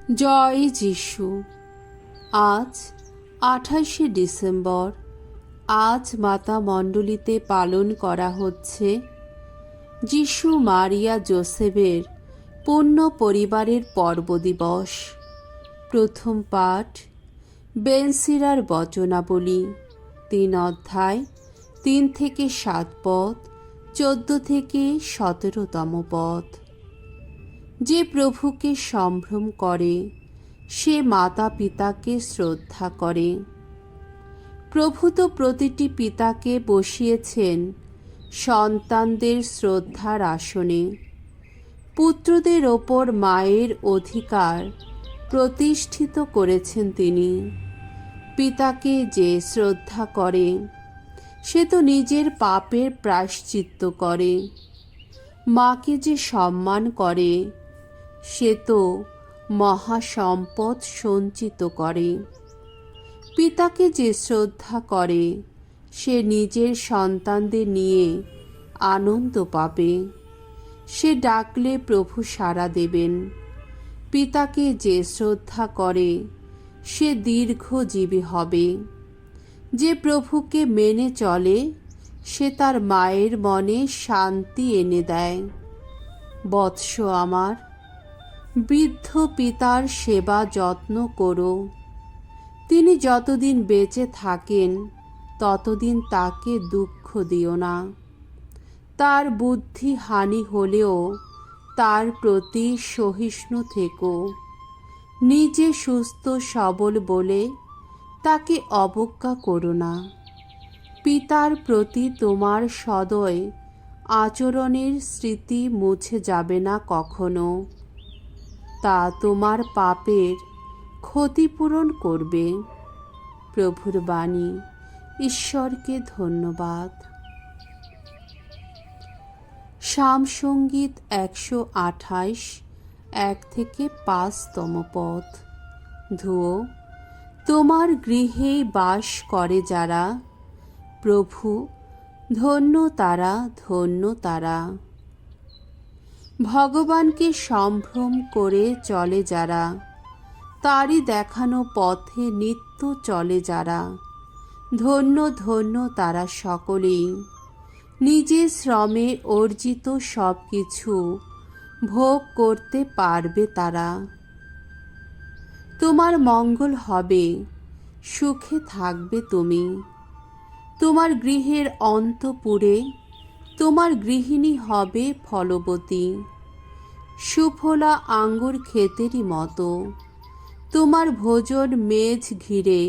জয় যিশু। আজ 28শে ডিসেম্বর। আজ মাতা মণ্ডলীতে পালন করা হচ্ছে যিশু মারিয়া যোসেফের পূর্ণ পরিবারের পর্ব দিবস। প্রথম পাঠ বেনসিরার বচনাবলী, 3 অধ্যায়, 3 থেকে 7 পদ, 14 থেকে 17তম পদ। যে প্রভুকে সম্ভ্রম করে সে মাতা পিতাকে শ্রদ্ধা করে। প্রভু তো প্রতিটি পিতাকে বসিয়েছেন সন্তানদের শ্রদ্ধার আসনে। পুত্রদের ওপর মায়ের অধিকার প্রতিষ্ঠিত করেছেন তিনি। পিতাকে যে শ্রদ্ধা করে সে তো নিজের পাপের প্রায়শ্চিত্ত করে। মাকে যে সম্মান করে সে তো মহাসম্পদ সঞ্চিত করে। পিতাকে যে শ্রদ্ধা করে সে নিজের সন্তানদের নিয়ে আনন্দ পাবে। সে ডাকলে প্রভু সাড়া দেবেন। পিতাকে যে শ্রদ্ধা করে সে দীর্ঘজীবী হবে। যে প্রভুকে মেনে চলে সে তার মায়ের মনে শান্তি এনে দেয়। বৎস আমার, বৃদ্ধ পিতার সেবা যত্ন করো। তিনি যতদিন বেঁচে থাকেন ততদিন তাকে দুঃখ দিও না। তার বুদ্ধি হানি হলেও তার প্রতি সহিষ্ণু থেকো। নিজে সুস্থ সবল বলে তাকে অবজ্ঞা করো না। পিতার প্রতি তোমার সদয় আচরণের স্মৃতি মুছে যাবে না কখনো। তা তোমার পাপের ক্ষতিপূরণ করবে। প্রভুর বাণী। ঈশ্বরকে ধন্যবাদ। সামসঙ্গীত 128, 1 থেকে 5তম পদ। ধুয়ো, তোমার গৃহেই বাস করে যারা, প্রভু ধন্য তারা, ধন্য তারা। ভগবানকে সম্ভ্রম করে চলে যারা, তারই দেখানো পথে নিত্য চলে যারা, ধন্য ধন্য তারা সকলেই। নিজের শ্রমে অর্জিত সব কিছু ভোগ করতে পারবে তারা। তোমার মঙ্গল হবে, সুখে থাকবে তুমি। তোমার গৃহের অন্তঃপুরে তোমার গৃহিণী হবে ফলবতী, সুফলা আঙ্গুর ক্ষেতেরই মতো। তোমার ভোজন মেজ ঘিরে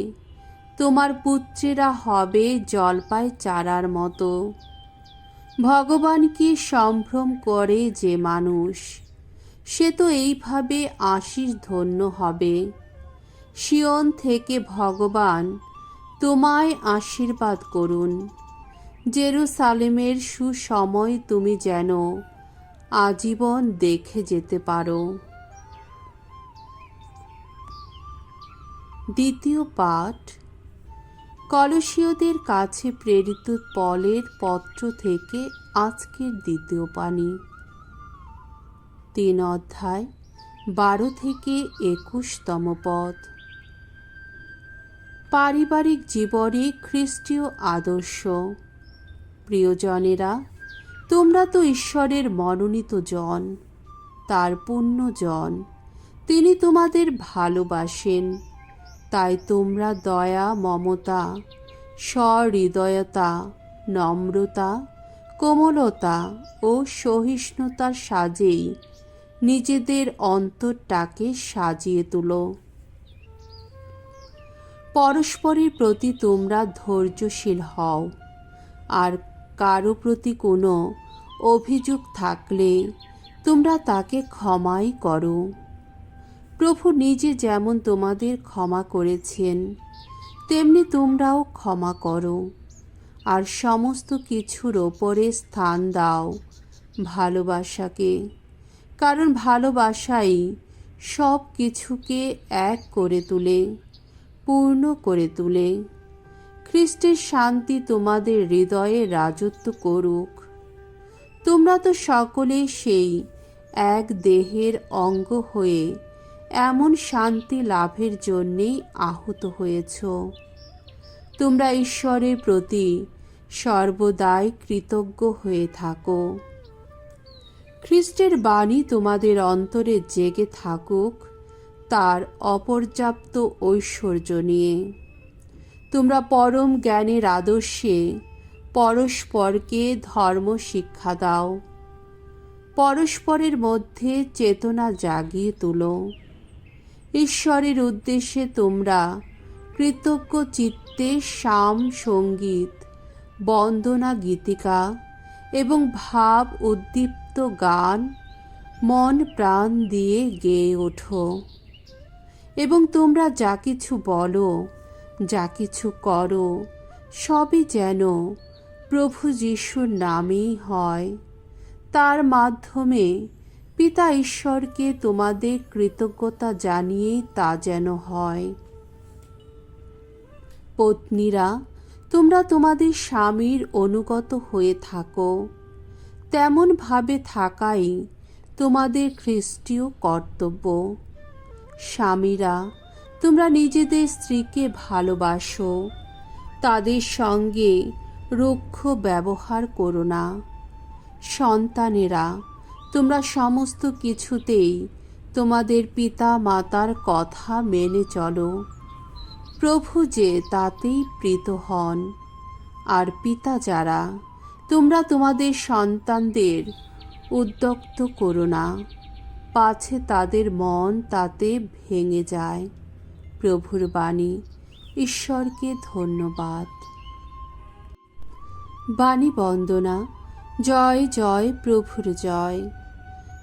তোমার পুত্রেরা হবে জলপাই চারার মতো। ভগবানকে সম্ভ্রম করে যে মানুষ সে তো এইভাবে আশীষ ধন্য হবে। সিয়ন থেকে ভগবান তোমায় আশীর্বাদ করুন। জেরুসালেমের সুসময় তুমি যেন আজীবন দেখে যেতে পারো। দ্বিতীয় পাঠ কলসীয়দের কাছে প্রেরিত পলের পত্র থেকে আজকের দ্বিতীয় বাণী, 3 অধ্যায়, 12 থেকে 21তম পদ। পারিবারিক জীবনে খ্রিস্টীয় আদর্শ। প্রিয়জনেরা, তোমরা তো ঈশ্বরের মনোনীত জন, তার পুণ্য জন। তিনি তোমাদের ভালোবাসেন। তাই তোমরা দয়া, মমতা, সহৃদয়তা, নম্রতা, কোমলতা ও সহিষ্ণুতার সাজেই নিজেদের অন্তরটাকে সাজিয়ে তোলো। পরস্পরের প্রতি তোমরা ধৈর্যশীল হও, আর কারো প্রতি কোনো অভিযোগ থাকলে তোমরা তাকে ক্ষমাই করো। প্রভু নিজে যেমন তোমাদের ক্ষমা করেছেন তেমনি তোমরাও ক্ষমা করো। আর সমস্ত কিছুর ওপরে স্থান দাও ভালোবাসাকে, কারণ ভালোবাসাই সব কিছুকে এক করে তোলে, পূর্ণ করে তোলে। খ্রিস্টের শান্তি তোমাদের হৃদয়ে রাজত্ব করুক। তোমরা তো সকলে সেই এক দেহের অঙ্গ হয়ে এমন শান্তি লাভের জন্যেই আহত হয়েছ। তোমরা ঈশ্বরের প্রতি সর্বদাই কৃতজ্ঞ হয়ে থাকো। খ্রিস্টের বাণী তোমাদের অন্তরে জেগে থাকুক তার অপর্যাপ্ত ঐশ্বর্য নিয়ে। তোমরা পরম জ্ঞানের আদর্শে পরস্পরকে ধর্ম শিক্ষা দাও। পরস্পরের মধ্যে চেতনা জাগিয়ে তোলো। ঈশ্বরের উদ্দেশ্যে তোমরা কৃতজ্ঞ চিত্তে সাম সঙ্গীত, বন্দনা গীতিকা এবং ভাব উদ্দীপ্ত গান মন প্রাণ দিয়ে গেয়ে ওঠো। এবং তোমরা যা কিছু বলো, যা কিছু করো, সবই যেন প্রভু যিশুর নামেই হয়। তার মাধ্যমে পিতা ঈশ্বরকে তোমাদের কৃতজ্ঞতা জানিয়েই তা যেন হয়। পত্নীরা, তোমরা তোমাদের স্বামীর অনুগত হয়ে থাকো। তেমনভাবে থাকাই তোমাদের খ্রিস্টীয় কর্তব্য। স্বামীরা, তোমরা নিজেদের স্ত্রীকে ভালোবাসো। তাদের সঙ্গে রুক্ষ ব্যবহার করো না। সন্তানেরা, তোমরা সমস্ত কিছুতেই তোমাদের পিতা মাতার কথা মেনে চলো। প্রভু যে তাতেই প্রীত হন। আর পিতা যারা, তোমরা তোমাদের সন্তানদের উদ্যক্ত করো না, পাছে তাদের মন তাতে ভেঙে যায়। প্রভুর বাণী। ঈশ্বরকে ধন্যবাদ। বাণী বন্দনা। জয় জয় প্রভুর জয়।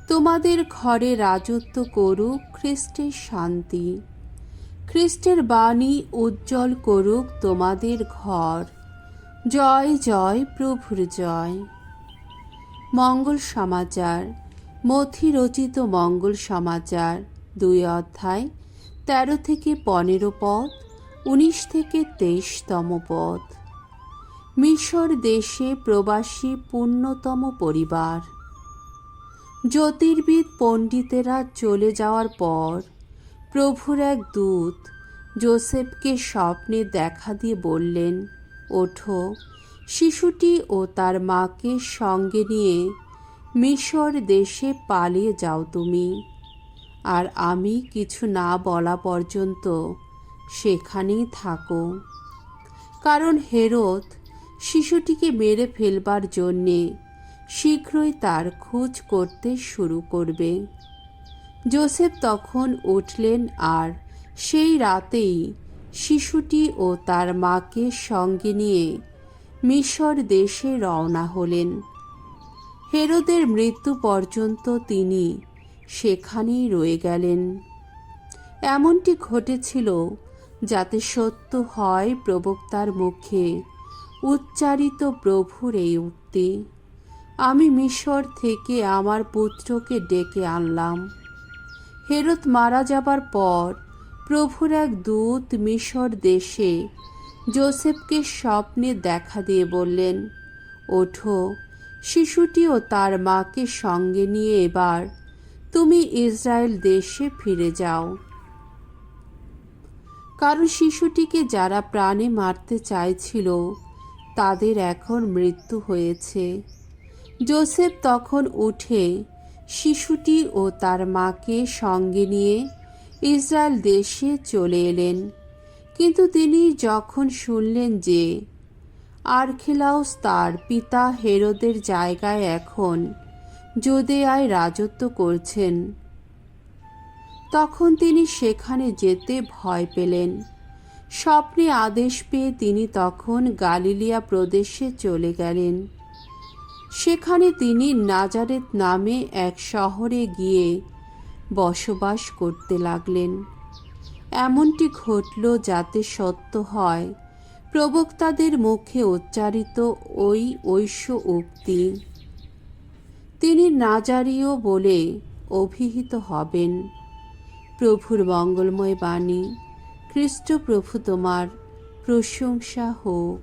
তোমাদের ঘরে রাজত্ব করুক খ্রিস্টের শান্তি। খ্রিস্টের বাণী উজ্জ্বল করুক তোমাদের ঘর। জয় জয় প্রভুর জয়। মঙ্গল সমাচার। মথি রচিত মঙ্গল সমাচার 2 অধ্যায় 13 থেকে 15 পদ, 19 থেকে 23তম পদ। মিশর দেশে প্রবাসী পুণ্যতম পরিবার। জ্যোতির্বিদ পণ্ডিতেরা চলে যাওয়ার পর প্রভুর এক দূত যোসেফকে স্বপ্নে দেখা দিয়ে বললেন, ওঠো, শিশুটি ও তার মাকে সঙ্গে নিয়ে মিশর দেশে পালিয়ে যাও তুমি, আর আমি কিছু না বলা পর্যন্ত সেখানেই থাকো। কারণ হেরোদ শিশুটিকে মেরে ফেলবার জন্যে শীঘ্রই তার খোঁজ করতে শুরু করবে। যোসেফ তখন উঠলেন আর সেই রাতেই শিশুটি ও তার মাকে সঙ্গে নিয়ে মিশর দেশে রওনা হলেন। হেরোদের মৃত্যু পর্যন্ত তিনি সেখানেই রয়ে গেলেন। এমনটি ঘটেছিল যাতে সত্য হয় প্রবক্তার মুখে উচ্চারিত প্রভুর এই উক্তি, আমি মিশর থেকে আমার পুত্রকে ডেকে আনলাম। হেরোদ মারা যাবার পর প্রভুর এক দূত মিশর দেশে যোসেফকে স্বপ্নে দেখা দিয়ে বললেন, ওঠো, শিশুটি ও তার মাকে সঙ্গে নিয়ে এবার তুমি ইসরায়েল দেশে ফিরে যাও। কারণ শিশুটিকে যারা প্রাণে মারতে চাইছিল তাদের এখন মৃত্যু হয়েছে। যোসেফ তখন উঠে শিশুটি ও তার মাকে সঙ্গে নিয়ে ইসরায়েল দেশে চলে এলেন। কিন্তু তিনি যখন শুনলেন যে আর্খেলাউস তার পিতা হেরোদের জায়গায় এখন জুদেয়ায় রাজত্ব করছেন, তখন তিনি সেখানে যেতে ভয় পেলেন। স্বপ্নে আদেশ পেয়ে তিনি তখন গালিলিয়া প্রদেশে চলে গেলেন। সেখানে তিনি নাজারেত নামে এক শহরে গিয়ে বসবাস করতে লাগলেন। এমনটি ঘটল যাতে সত্য হয় প্রবক্তাদের মুখে উচ্চারিত ওই ঐশ্য উক্তি, তিনি নাজারীয় বলে অভিহিত হবেন। প্রভুর মঙ্গলময় বাণী। খ্রিস্ট প্রভু তোমার প্রশংসা হোক।